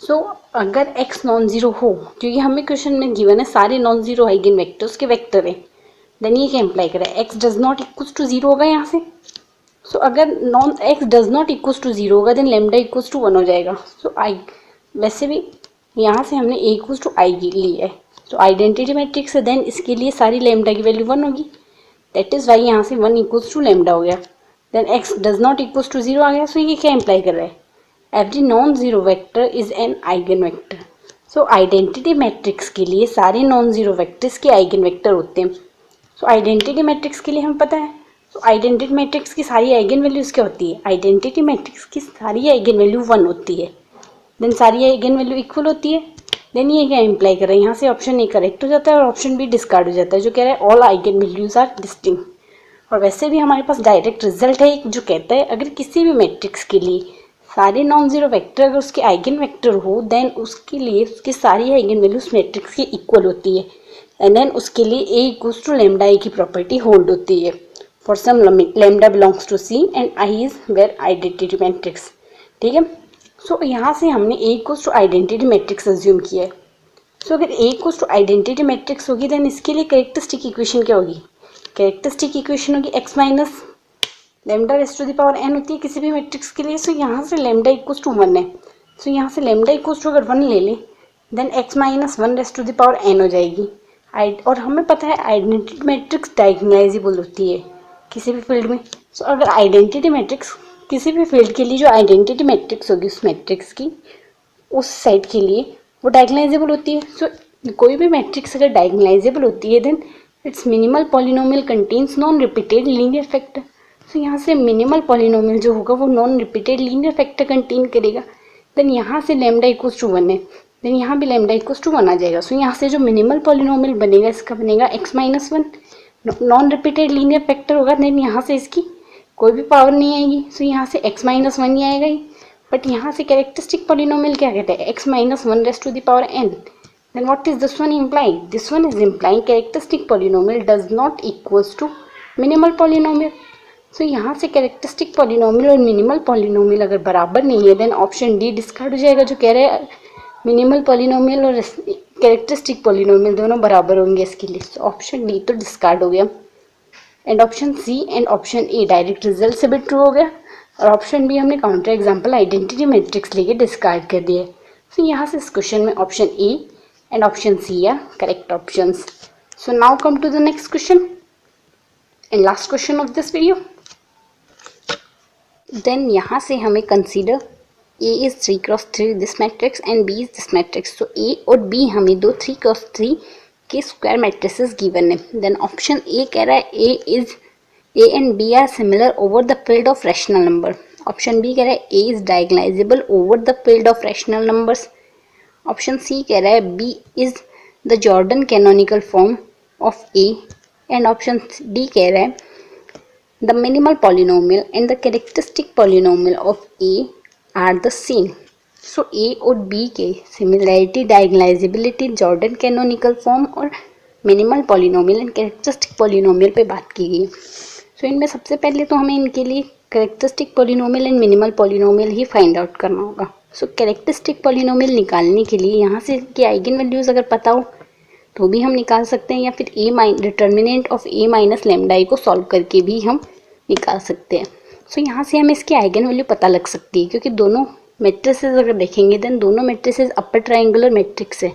So अगर एक्स नॉन जीरो हो, क्योंकि हमें क्वेश्चन में गिवन है सारे नॉन जीरो आइगन वेक्टर्स के वेक्टर हैं, देन ये क्या इंप्लाई करे x does not equals to 0 होगा यहाँ से। सो अगर x does not equals to 0 होगा देन लेमडा इक्वल्स टू 1 हो जाएगा। सो आई वैसे भी यहाँ से हमने a इक्वल्स टू आई लिया है, तो आइडेंटिटी मैट्रिक्स है, देन इसके लिए सारी लैम्डा की वैल्यू 1 होगी, दैट इज़ वाई यहाँ से 1 इक्वल्स टू लैम्डा हो गया। Then x does not equals to 0 आ गया। सो ये क्या इंप्लाई कर रहा है, every non zero vector is an eigen vector. So identity matrix के लिए सारे नॉन जीरो वेक्टर्स के आइगन वेक्टर होते हैं। सो आइडेंटिटी मैट्रिक्स के लिए हमें पता है, तो आइडेंटिटी मैट्रिक्स की सारी आइगन वैल्यूज क्या होती है, आइडेंटिटी मैट्रिक्स की सारी आइगन वैल्यू 1 होती है, देन सारी आइगन वैल्यू इक्वल होती है। देन ये क्या इंप्लाई कर रहा है, यहाँ से ऑप्शन ए करेक्ट हो जाता है और ऑप्शन बी डिस्कार्ड हो जाता है, जो कह रहा है all eigen values are distinct. और वैसे भी हमारे पास डायरेक्ट रिजल्ट है जो कहता है अगर किसी भी मैट्रिक्स के लिए सारे नॉन जीरो वेक्टर अगर उसके आइगन वेक्टर हो, देन उसके लिए उसकी सारी आइगन वैल्यू उस मैट्रिक्स की इक्वल होती है, एंड देन उसके लिए A equals to lambda A की प्रॉपर्टी होल्ड होती है for some lambda belongs to C and I is where identity matrix. ठीक है, सो यहाँ से हमने A equals to identity matrix assume किया है। सो अगर A equals to identity matrix होगी, देन इसके लिए कैरेक्टरिस्टिक इक्वेशन क्या होगी, कैरेक्टरिस्टिक इक्वेशन होगी x minus lambda raise to the power n होती है किसी भी मैट्रिक्स के लिए। सो यहाँ से लैम्डा इक्वल्स टू 1 है, सो यहाँ से लैम्डा इक्वल्स टू अगर 1 ले लें, then x minus 1 raise to the power n हो जाएगी। और हमें पता है आइडेंटिटी मैट्रिक्स डायगोनलाइजेबल होती है किसी भी फील्ड में। सो अगर आइडेंटिटी मैट्रिक्स किसी भी फील्ड के लिए जो आइडेंटिटी मैट्रिक्स होगी उस मैट्रिक्स की उस सेट के लिए वो डायगोनलाइजेबल होती है। सो कोई भी मैट्रिक्स अगर डायगोनलाइजेबल होती है, then its minimal polynomial contains non repeated linear factor. So यहाँ से मिनिमल पॉलिनोमियल जो होगा वो non repeated linear factor contain करेगा। देन यहाँ से लैम्डा इक्वल्स टू 1 है, देन यहाँ भी लैम्डा इक्वल्स टू 1 आ जाएगा। सो यहाँ से जो मिनिमल पॉलिनोमियल बनेगा इसका बनेगा x minus 1, non repeated linear factor होगा, देन यहाँ से इसकी कोई भी पावर नहीं आएगी। सो यहाँ से x माइनस 1 ही आएगा ही, बट यहाँ से कैरेक्टरिस्टिक पॉलिनोमियल क्या कहते हैं, x minus 1 raise to the power n। Then what is this one implying? This one is implying characteristic polynomial does not equals to minimal polynomial. So यहाँ से characteristic polynomial और minimal polynomial अगर बराबर नहीं है, then option D डिस्कार्ड हो जाएगा, जो कह रहे हैं minimal polynomial और characteristic polynomial दोनों बराबर होंगे इसके लिए। So option D तो डिस्कार्ड हो गया, and option C and option A direct result से भी ट्रू हो गया, और ऑप्शन B हमने काउंटर एग्जाम्पल आइडेंटिटी मैट्रिक्स लेके डिस्कार्ड कर दिया। So यहाँ से इस क्वेश्चन में option A and option C are correct options. So now come to the next question and last question of this video. Then यहाँ से हमें consider A is 3 cross 3 this matrix and B is this matrix. So A और B हमें दो 3 cross 3 के square matrices given है। Then option A कह रहा है A and B are similar over the field of rational number. Option B कह रहा है A is diagonalizable over the field of rational numbers. Option C कह रहा है B is the Jordan canonical form of A, and option D कह रहा है the minimal polynomial and the characteristic polynomial of A are the same. So A और B के similarity, diagonalizability, Jordan canonical form और minimal polynomial and characteristic polynomial पे बात की गई। सो इनमें सबसे पहले तो हमें इनके लिए characteristic polynomial and minimal polynomial he find out करना होगा। सो कैरेक्टरिस्टिक पॉलिनोमियल निकालने के लिए यहाँ से कि आइगन वैल्यूज अगर पता हो तो भी हम निकाल सकते हैं, या फिर determinant of A minus lambda को सॉल्व करके भी हम निकाल सकते हैं। सो यहाँ से हमें इसकी आइगन वैल्यू पता लग सकती है, क्योंकि दोनों मैट्रिसेस अगर देखेंगे देन दोनों मैट्रिसेस अपर ट्राइंगुलर मैट्रिक्स है।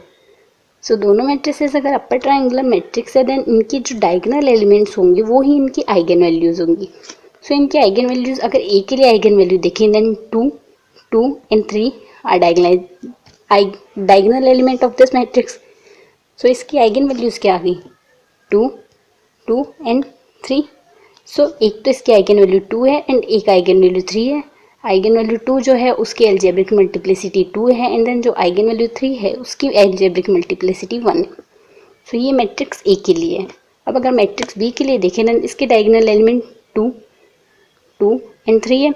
सो दोनों मैट्रिसेस अगर अपर ट्राइंगुलर मैट्रिक्स है, देन इनकी जो डायगोनल एलिमेंट्स होंगे वो ही इनकी आइगन वैल्यूज होंगी। सो इनकी आइगन वैल्यूज अगर ए के लिए आइगन वैल्यू देखें, then 2 and 3 are diagonal element of this matrix. So इसकी आइगन वैल्यूज क्या आ गई, 2 and 3. सो एक तो इसकी आइगन वैल्यू 2 है एंड एक आइगन वैल्यू 3 है। आइगन वैल्यू 2 जो है उसकी एल्जेब्रिक मल्टीप्लिसिटी 2 है, एंड देन जो आइगन वैल्यू 3 है उसकी एल्जेब्रिक मल्टीप्लिसिटी 1 है। सो ये मैट्रिक्स ए के लिए है। अब अगर मैट्रिक्स बी के लिए देखें, देन इसके डायगोनल एलिमेंट 2 and 3 है,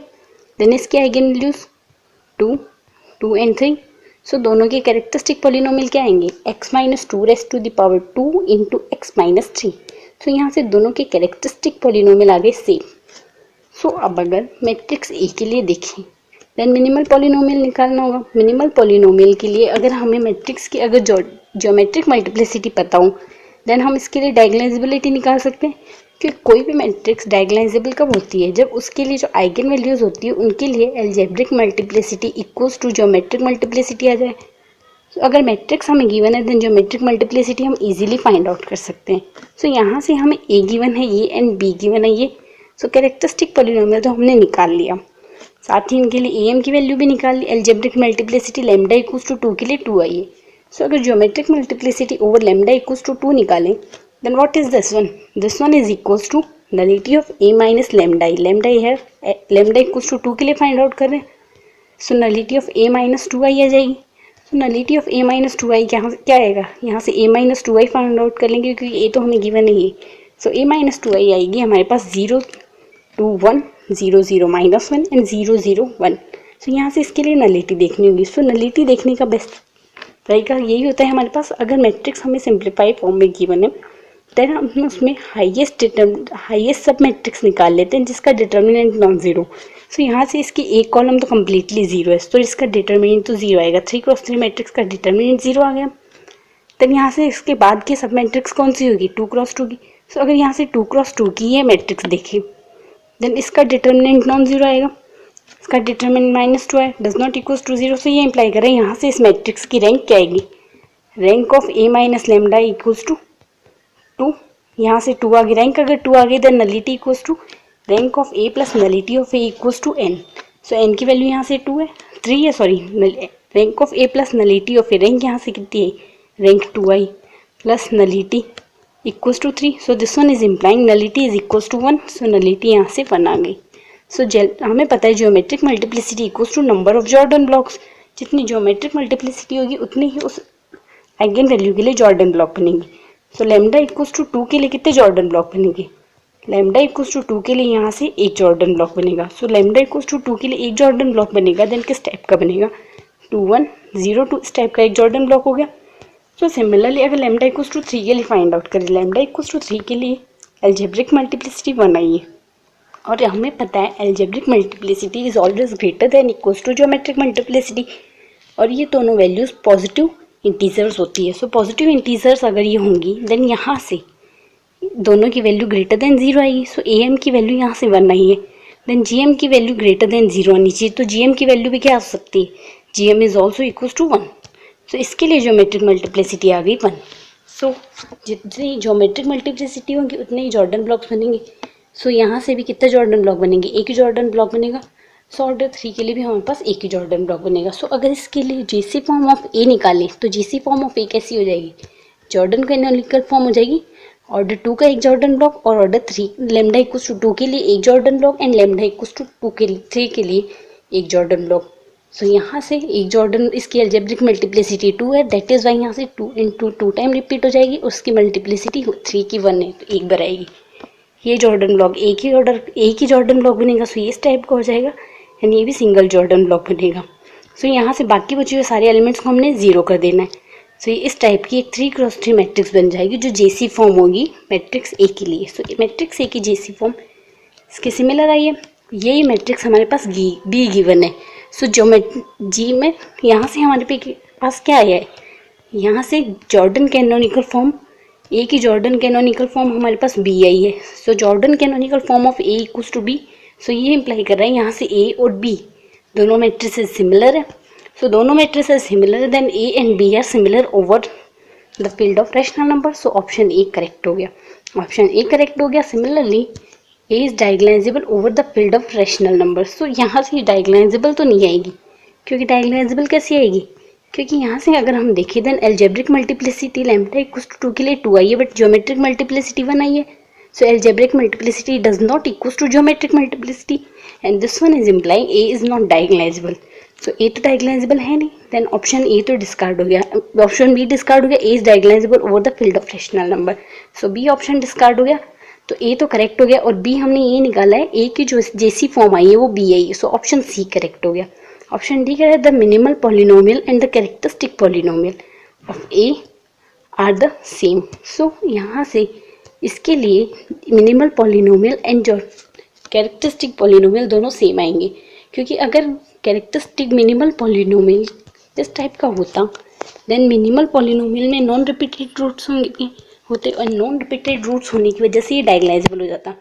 देन इसकी आइगन वैल्यूज 2 and 3। सो दोनों के कैरेक्टरिस्टिक पॉलिनोमियल क्या आएंगे, x minus 2 raise to the power 2 into x minus 3। So यहाँ से दोनों के कैरेक्टरिस्टिक पॉलिनोमियल आ गए सेम। सो अब अगर मैट्रिक्स ए के लिए देखें, देन मिनिमल पॉलिनोमियल निकालना होगा। मिनिमल पॉलिनोमियल के लिए अगर हमें मैट्रिक्स की अगर ज्योमेट्रिक मल्टीप्लिसिटी पता हो, देन हम इसके लिए डायगोनलाइजेबिलिटी निकाल सकते हैं, कि कोई भी मैट्रिक्स डायगोनलाइजेबल कब होती है, जब उसके लिए जो आइगन वैल्यूज होती है उनके लिए algebraic multiplicity equals to geometric multiplicity आ जाए। सो अगर मैट्रिक्स हमें गिवन है देन ज्योमेट्रिक मल्टीप्लिसिटी हम इजीली फाइंड आउट कर सकते हैं। सो यहाँ से हमें ए गिवन है ये एंड बी गिवन है ये। सो कैरेक्टरिस्टिक पॉलिनोमियल तो हमने निकाल लिया, साथ ही इनके लिए ए एम की वैल्यू भी निकाल ली। Algebraic multiplicity lambda equals to 2 के लिए 2 आई है। सो अगर geometric multiplicity over lambda equals to 2 निकालें then what is this one? This one is equals to nullity of A minus lambda I. Lambda I है, लैम्डा इक्वल्स टू 2 के लिए find out कर रहे हैं। सो नलिटी ऑफ ए माइनस 2 आई आ जाएगी। सो nullity of A minus 2 आई क्या आएगा? यहाँ से ए माइनस 2 आई फाइंड आउट कर लेंगे क्योंकि ए तो हमें गिवन नहीं है। सो ए माइनस 2 आई आएगी हमारे पास 0 2 1 0 0 माइनस 1 एंड 0 0 1। सो यहाँ से इसके लिए नलिटी देखनी होगी। सो नलिटी देखने का बेस्ट तरीका यही होता है हमारे पास, अगर मैट्रिक्स हमें सिंप्लीफाई फॉर्म में गिवन है देन हम उसमें हाईएस्ट सब मैट्रिक्स निकाल लेते हैं जिसका डिटर्मिनेंट नॉन जीरो। सो यहाँ से इसकी एक कॉलम तो कम्प्लीटली जीरो है, तो इसका डिटर्मिनेंट तो जीरो आएगा। 3 क्रॉस 3 मैट्रिक्स का डिटर्मिनेंट जीरो आ गया। तब यहाँ से इसके बाद की सब मैट्रिक्स कौन सी होगी? 2 क्रॉस 2 की। सो अगर यहाँ से 2 क्रॉस 2 की ये मैट्रिक्स देखें देन इसका डिटर्मिनेंट नॉन जीरो आएगा, इसका डिटर्मिनेंट -2 है, does not equals to zero. So ये इंप्लाई कर रहे हैं यहाँ से इस मैट्रिक्स की रैंक क्या आएगी? Rank of A minus lambda equals to 2। यहाँ से 2 आ गई, रैंक अगर 2 आ गई then nullity equals to rank of A plus nullity of A equals to n. So n की वैल्यू यहाँ से 2 है, 3 है sorry, rank of A plus nullity of A, rank यहाँ से कितनी है? Rank 2i plus nullity equals to 3। So this one is implying nullity is equals to 1। So nullity यहाँ से 1 आ गई। सो हमें पता है geometric multiplicity equals to number of Jordan blocks. जितनी ज्योमेट्रिक मल्टीप्लिसिटी होगी उतनी ही उस आइगन वैल्यू के लिए जॉर्डन ब्लॉक बनेंगी। सो लैम्डा इक्वल्स टू 2 के लिए कितने जॉर्डन ब्लॉक बनेंगे? लैम्डा इक्वल्स टू 2 के लिए यहाँ से एक जॉर्डन ब्लॉक बनेगा। सो लैम्डा इक्वल्स टू 2 के लिए एक जॉर्डन ब्लॉक बनेगा देन किस टाइप का बनेगा? 2 1 0 2 इस टाइप का एक जॉर्डन ब्लॉक हो गया। सो सिमिलरली अगर लैम्डा इक्वल्स टू 3 के लिए फाइंड आउट करें, लैम्डा इक्वल्स टू 3 के लिए एल्जेब्रिक मल्टीप्लिसिटी 1 आई है और हमें पता है algebraic multiplicity is always greater than equals to geometric multiplicity, और ये दोनों वैल्यूज पॉजिटिव इंटीजर्स होती है। सो पॉजिटिव इंटीजर्स अगर ये होंगी देन यहाँ से दोनों की वैल्यू ग्रेटर देन 0 आएगी। सो ए एम की वैल्यू यहाँ से 1 आई है देन जी एम की वैल्यू ग्रेटर देन 0 आनी चाहिए। तो जी एम की वैल्यू भी क्या आ सकती है? G M is also equals to 1। So इसके लिए ज्योमेट्रिक मल्टीप्लिसिटी आ गई 1। सो जितनी ज्योमेट्रिक मल्टीप्लिसिटी होगी उतने ही जॉर्डन ब्लॉक्स बनेंगे। सो यहाँ से भी कितने जॉर्डन ब्लॉक बनेंगे? एक ही जॉर्डन ब्लॉक बनेगा। सो ऑर्डर 3 के लिए भी हमारे पास एक ही जॉर्डन ब्लॉक बनेगा। सो अगर इसके लिए जीसी फॉर्म ऑफ ए निकालें तो जीसी फॉर्म ऑफ ए कैसी हो जाएगी? जॉर्डन कैनोनिकल फॉर्म हो जाएगी। ऑर्डर 2 का एक जॉर्डन ब्लॉक और ऑर्डर 3 लैम्डा इक्वल्स टू 2 के लिए एक Jordan block and lambda equals to 2 के लिए 3 के लिए एक जॉर्डन ब्लॉक। सो यहाँ से एक जॉर्डन, इसकी एल्जेब्रिक मल्टीप्लिसिटी 2 है, दैट इज वाई यहाँ से 2 इंटू 2 टाइम रिपीट हो जाएगी। उसकी मल्टीप्लिसिटी 3 की 1 है तो एक बार आएगी। ये जॉर्डन ब्लॉक एक ही जॉर्डन ब्लॉक बनेगा। सो ये इस टाइप का हो जाएगा एंड ये भी सिंगल जॉर्डन ब्लॉक बनेगा। सो यहाँ से बाकी बचे हुए सारे एलिमेंट्स को हमने 0 कर देना है। सो ये इस टाइप की एक 3 क्रॉस 3 मैट्रिक्स बन जाएगी जो जेसी फॉर्म होगी मैट्रिक्स ए के लिए। सो मैट्रिक्स ए की जेसी फॉर्म इसके सिमिलर आई है। यही मैट्रिक्स हमारे पास बी गिवन है। सो जी में यहाँ से हमारे पास क्या आया है? यहाँ से जॉर्डन कैनोनिकल फॉर्म, ए की जॉर्डन कैनोनिकल फॉर्म हमारे पास बी आई है। So Jordan canonical form of A equals to B. So ये इंप्लाई कर रहा है यहाँ से ए और बी दोनों मैट्रिसेस सिमिलर है। सो दोनों matrices similar then A and B are similar over the field of rational number. So option A correct हो गया, ऑप्शन ए करेक्ट हो गया। Similarly A is diagonalizable over the field of rational number. So यहाँ से डायगोनालाइजेबल तो नहीं आएगी, क्योंकि डायगोनालाइजेबल कैसी आएगी? क्योंकि यहाँ से अगर हम देखें then algebraic multiplicity lambda equals to 2 के लिए 2 आई है बट ज्योमेट्रिक मल्टीप्लिसिटी 1 आई है। So algebraic multiplicity does not equals to geometric multiplicity and this one is implying A is not diagonalizable. So A तो डायगोनालाइजेबल है नहीं, देन ऑप्शन ए तो डिस्कार्ड हो गया, ऑप्शन बी डिस्कार्ड हो गया। A is diagonalizable over the field of rational number. So B option discard हो गया, तो ए तो करेक्ट हो गया और बी हमने ये निकाला है ए की जो जेसी फॉर्म आई है वो बी आई है। सो ऑप्शन सी करेक्ट हो गया। ऑप्शन डी कह रहा है the minimal polynomial and the characteristic polynomial of A are the same. So यहाँ से इसके लिए मिनिमल पॉलिनोमियल एंड जो कैरेक्टरिस्टिक पॉलिनोमियल दोनों सेम आएंगे, क्योंकि अगर कैरेक्टरिस्टिक मिनिमल पॉलिनोमियल इस टाइप का होता देन मिनिमल पॉलिनोमियल में नॉन रिपीटेड रूट्स होते और नॉन रिपीटेड रूट्स होने की वजह से ये डायगोनालाइजेबल हो जाता,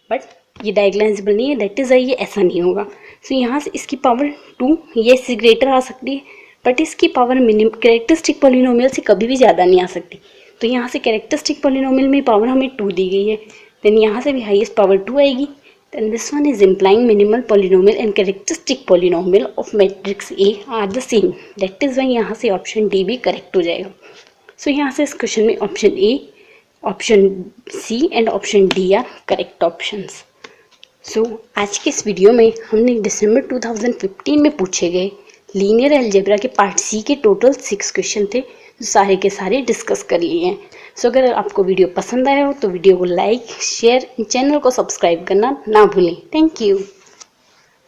बट ये डायगोनालाइजेबल नहीं है, दैट इज ये ऐसा नहीं होगा। सो यहाँ से इसकी पावर 2 ये इससे ग्रेटर आ सकती है, बट इसकी पावर मिनिमम कैरेक्टरिस्टिक पॉलिनोमियल से कभी भी ज़्यादा नहीं आ सकती। तो यहाँ से कैरेक्टरिस्टिक पॉलिनोमियल में पावर हमें 2 दी गई है, देन यहाँ से भी हाईएस्ट पावर 2 आएगी। Then this one is implying minimal polynomial and characteristic polynomial of matrix A are the same, that is why यहाँ से ऑप्शन डी भी करेक्ट हो जाएगा। सो यहाँ से इस क्वेश्चन में option A, option C and option D are correct options. So आज के इस वीडियो में हमने दिसंबर 2015 में पूछे गए लीनियर अलजेब्रा के पार्ट सी के टोटल 6 क्वेश्चन थे, जो सारे के सारे डिस्कस कर लिए हैं। सो अगर आपको वीडियो पसंद आया हो तो वीडियो को लाइक, शेयर, चैनल को सब्सक्राइब करना ना भूलें। Thank you.